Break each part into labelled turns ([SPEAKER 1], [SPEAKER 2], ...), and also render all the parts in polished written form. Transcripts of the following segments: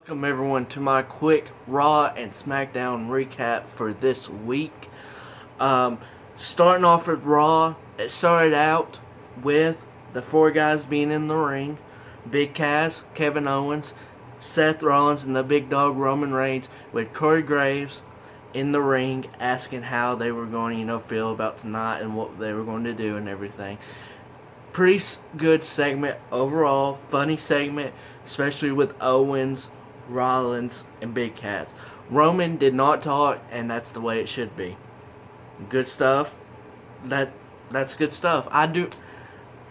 [SPEAKER 1] Welcome everyone to my quick Raw and Smackdown recap for this week. Starting off with Raw, it started out with the four guys being in the ring. Big Cass, Kevin Owens, Seth Rollins, and the big dog Roman Reigns with Corey Graves in the ring asking how they were going to, feel about tonight and what they were going to do and everything. Pretty good segment overall, funny segment, especially with Owens, Rollins, and Big Cass. Roman did not talk, and that's the way it should be. Good stuff. That's good stuff.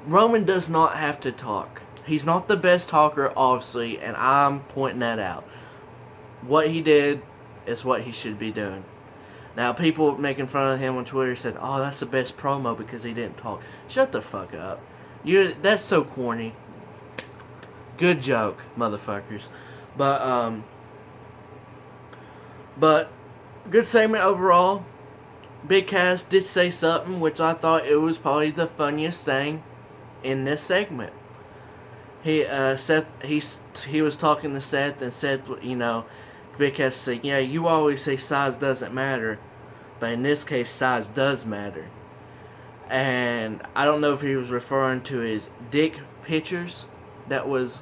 [SPEAKER 1] Roman does not have to talk. He's not the best talker, obviously, and I'm pointing that out. What he did is what he should be doing. Now, people making fun of him on Twitter said, "Oh, that's the best promo because he didn't talk." Shut the fuck up. That's so corny. Good joke, motherfuckers. But good segment overall. Big Cass did say something, which I thought it was probably the funniest thing in this segment. He was talking to Seth, and Seth, Big Cass said, "Yeah, you always say size doesn't matter, but in this case, size does matter." And I don't know if he was referring to his dick pictures that was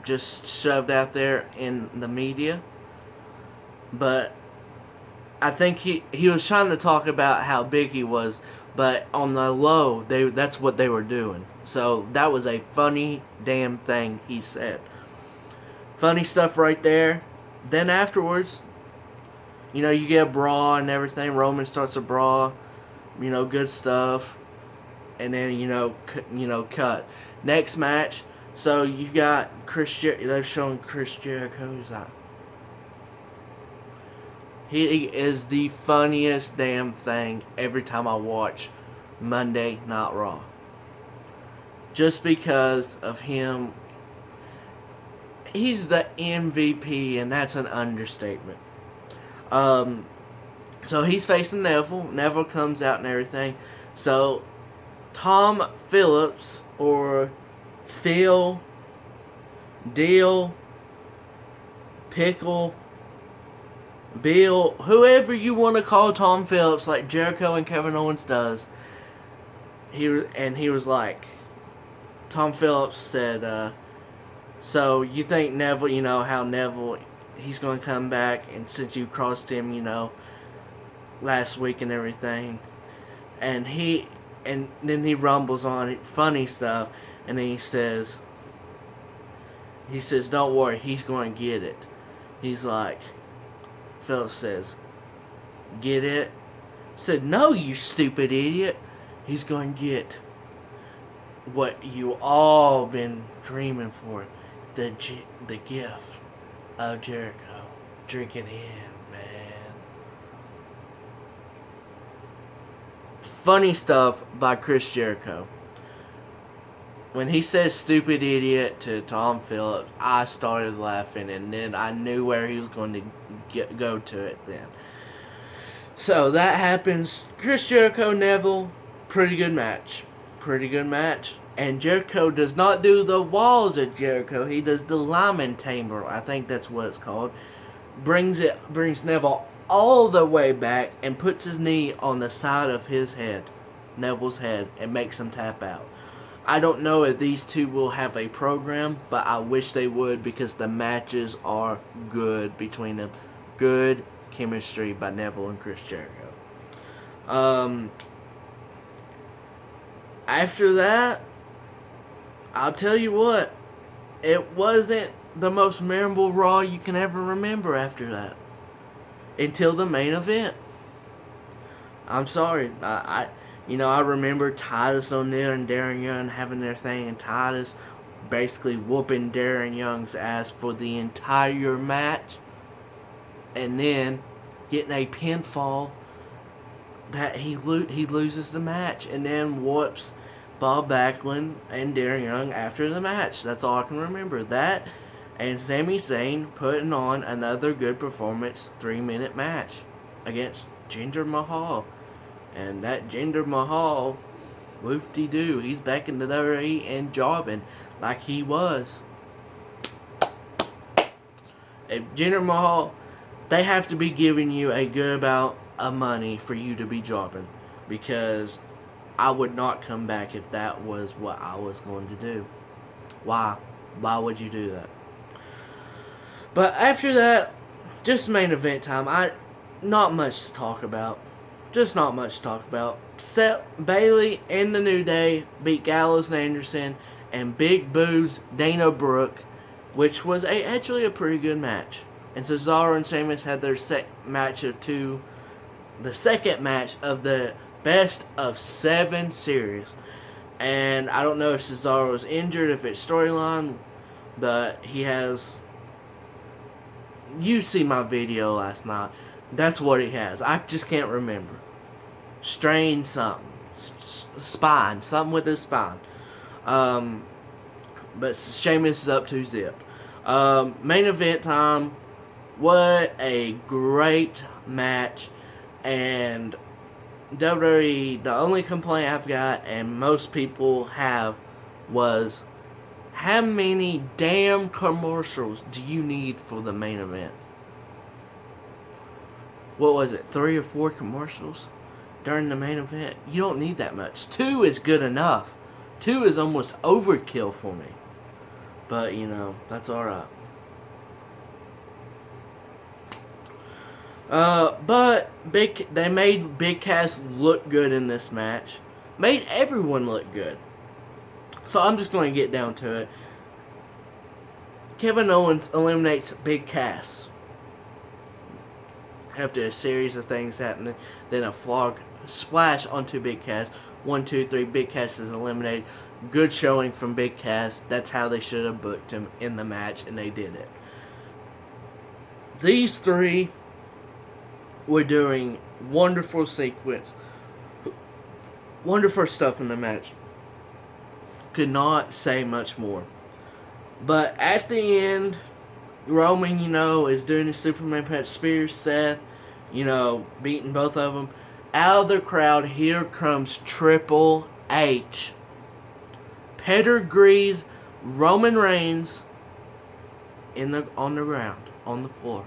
[SPEAKER 1] just shoved out there in the media, but I think he was trying to talk about how big he was, but on the low, that's what they were doing. So that was a funny damn thing he said. Funny stuff right there. Then afterwards, you get a brawl and everything. Roman starts a brawl. Good stuff. And then, cut. Next match. So you got they're showing Chris Jericho. He is the funniest damn thing every time I watch Monday Night Raw. Just because of him. He's the MVP, and that's an understatement. So he's facing Neville. Neville comes out and everything. So Tom Phillips or Phil, Deal, Pickle, Bill, whoever you want to call Tom Phillips, like Jericho and Kevin Owens does. He was like, Tom Phillips said, "So you think Neville, how Neville, he's going to come back, and since you crossed him, last week and everything," and then he rumbles on it, funny stuff, and then he says, "Don't worry, he's going to get it." He's like, Phillips says, "Get it?" Said, "No, you stupid idiot. He's going to get what you all been dreaming for, the gift of Jericho. Drink it in, man." Funny stuff by Chris Jericho. When he says "stupid idiot" to Tom Phillips, I started laughing, and then I knew where he was going to go to it then. So that happens. Chris Jericho, Neville, pretty good match. And Jericho does not do the walls of Jericho. He does the lineman tamer. I think that's what it's called. Brings Neville all the way back and puts his knee on the side of his head, Neville's head, and makes him tap out. I don't know if these two will have a program, but I wish they would because the matches are good between them. Good chemistry by Neville and Chris Jericho. After that, I'll tell you what, it wasn't the most memorable Raw you can ever remember after that. Until the main event. I'm sorry. I remember Titus O'Neil and Darren Young having their thing, and Titus basically whooping Darren Young's ass for the entire match, and then getting a pinfall that he loses the match, and then whoops Bob Backlund and Darren Young after the match. That's all I can remember. That and Sami Zayn putting on another good performance 3-minute match against Jinder Mahal. And that Jinder Mahal, whoop-de-doo, he's back in the WWE and jobbing like he was. Jinder Mahal, they have to be giving you a good amount of money for you to be dropping, because I would not come back if that was what I was going to do. Why? Why would you do that? But after that, just main event time. Not much to talk about. Just not much to talk about. Seth, Bailey and the New Day beat Gallows and Anderson and Big Boo's Dana Brooke, which was actually a pretty good match. And Cesaro and Sheamus had their the second match of the best of 7 series. And I don't know if Cesaro is injured, if it's storyline, but he has... You see my video last night. That's what he has. I just can't remember. Strained something. Spine. Something with his spine. But Sheamus is up to zip. Main event time. What a great match. And WWE, the only complaint I've got, and most people have, was how many damn commercials do you need for the main event? What was it, 3 or 4 commercials during the main event? You don't need that much. 2 is good enough. 2 is almost overkill for me. But, that's alright. But they made Big Cass look good in this match. Made everyone look good. So I'm just going to get down to it. Kevin Owens eliminates Big Cass after a series of things happening. Then a frog splash onto Big Cass. 1, 2, 3. Big Cass is eliminated. Good showing from Big Cass. That's how they should have booked him in the match, and they did it. These 3 were doing wonderful sequence. Wonderful stuff in the match. Could not say much more. But at the end, Roman, is doing his Superman punch, spears Seth, beating both of them. Out of the crowd, here comes Triple H. Pedigrees Roman Reigns on the ground, on the floor.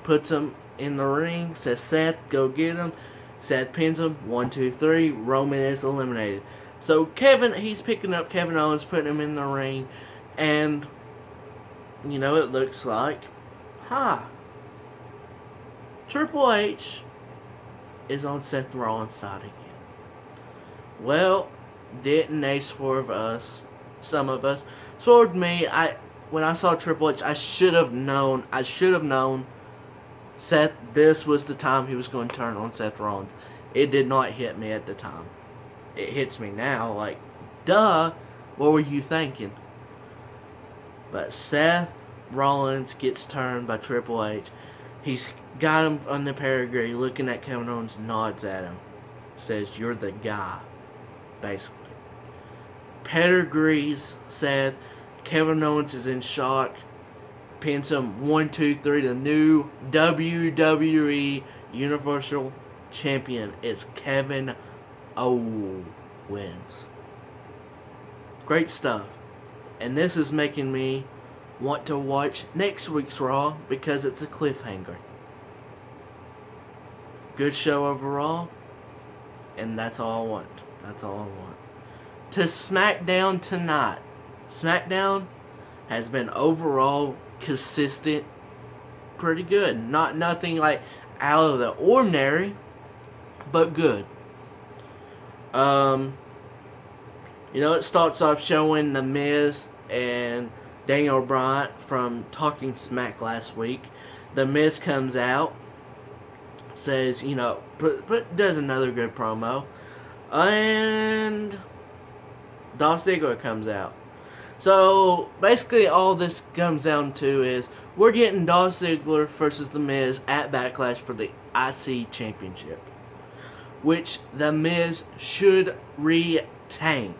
[SPEAKER 1] Puts him in the ring, says, Seth, go get him. Seth pins him, 1, 2, 3. Roman is eliminated. So he's picking up Kevin Owens, putting him in the ring, and, it looks like, Triple H is on Seth Rollins' side again. Well, didn't they swerve us? Some of us. Swerved me. When I saw Triple H, I should have known. Seth, this was the time he was going to turn on Seth Rollins. It did not hit me at the time. It hits me now, like, duh, what were you thinking? But Seth Rollins gets turned by Triple H. He's got him on the pedigree, looking at Kevin Owens, nods at him. Says, you're the guy, basically. Pedigrees Seth. Kevin Owens is in shock. Pins him 1, 2, 3. The new WWE Universal Champion is Kevin Owens. Great stuff. And this is making me want to watch next week's Raw because it's a cliffhanger. Good show overall. And that's all I want. That's all I want. To Smackdown tonight. Smackdown has been overall consistent, pretty good. Nothing like out of the ordinary, but good. It starts off showing The Miz and Daniel Bryan from Talking Smack last week. The Miz comes out, says, does another good promo, and Dolph Ziggler comes out. So, basically all this comes down to is we're getting Dolph Ziggler versus The Miz at Backlash for the IC Championship, which The Miz should retain,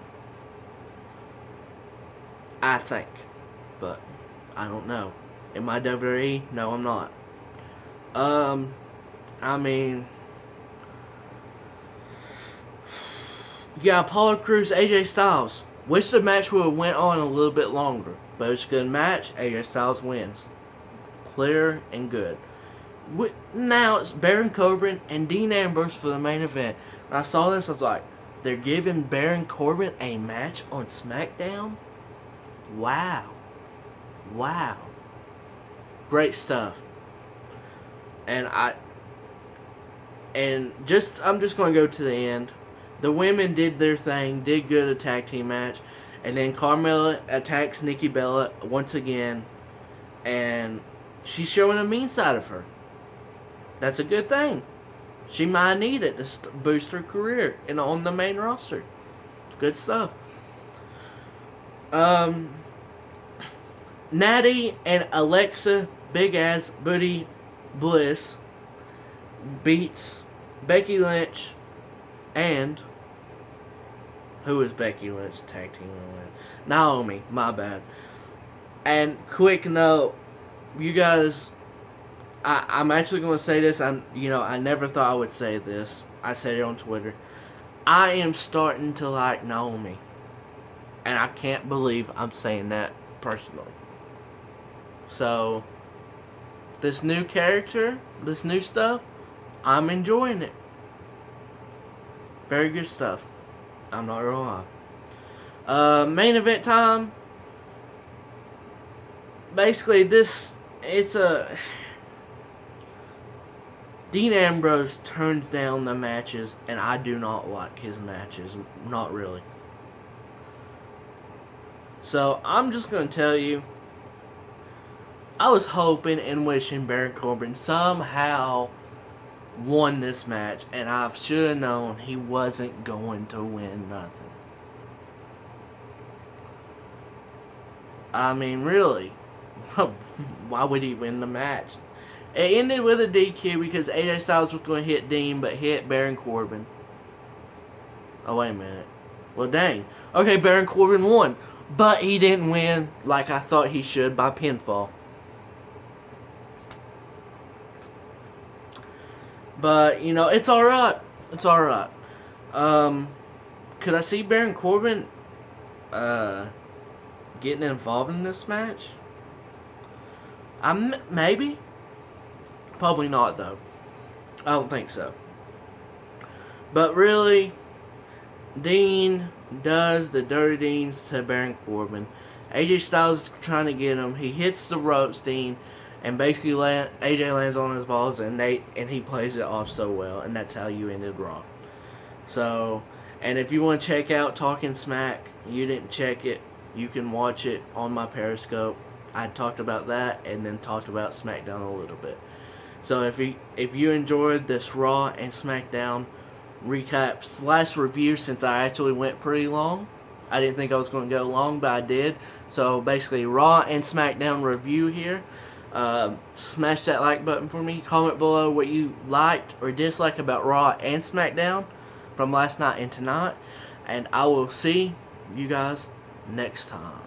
[SPEAKER 1] I think. But, I don't know. Am I WWE? No, I'm not. You got Apollo Crews, AJ Styles. Wish the match would have went on a little bit longer. But it's a good match. AJ Styles wins. clear and good. Now it's Baron Corbin and Dean Ambrose for the main event. When I saw this, I was like, they're giving Baron Corbin a match on SmackDown? Wow. Wow. Great stuff. And I'm just going to go to the end. The women did their thing, did good at tag team match. And then Carmella attacks Nikki Bella once again. And she's showing a mean side of her. That's a good thing. She might need it to boost her career and on the main roster. Good stuff. Natty and Alexa Big Ass Booty Bliss beats Becky Lynch and who is Becky Lynch tag team win? Naomi, my bad. And quick note, you guys, I'm actually going to say this. I never thought I would say this. I said it on Twitter. I am starting to like Naomi, and I can't believe I'm saying that personally. So, this new character, this new stuff, I'm enjoying it. Very good stuff. I'm not gonna lie. Main event time. Basically, Dean Ambrose turns down the matches, and I do not like his matches. Not really. So, I'm just going to tell you, I was hoping and wishing Baron Corbin somehow won this match, and I should have known he wasn't going to win nothing. I mean, really, why would he win the match? It ended with a DQ because AJ Styles was going to hit Dean, but hit Baron Corbin. Oh, wait a minute. Well, dang. Okay, Baron Corbin won, but he didn't win like I thought he should by pinfall. But, it's alright. It's alright. Could I see Baron Corbin getting involved in this match? Maybe. Probably not, though. I don't think so. But really, Dean does the dirty deeds to Baron Corbin. AJ Styles is trying to get him. He hits the ropes, Dean. And basically, AJ lands on his balls, and he plays it off so well, and that's how you ended Raw. So, and if you want to check out Talking Smack, you didn't check it, you can watch it on my Periscope. I talked about that, and then talked about SmackDown a little bit. So if you enjoyed this Raw and SmackDown recap / review, since I actually went pretty long, I didn't think I was going to go long, but I did. So basically, Raw and SmackDown review here. Smash that like button for me. Comment below what you liked or disliked about Raw and SmackDown from last night and tonight. And I will see you guys next time.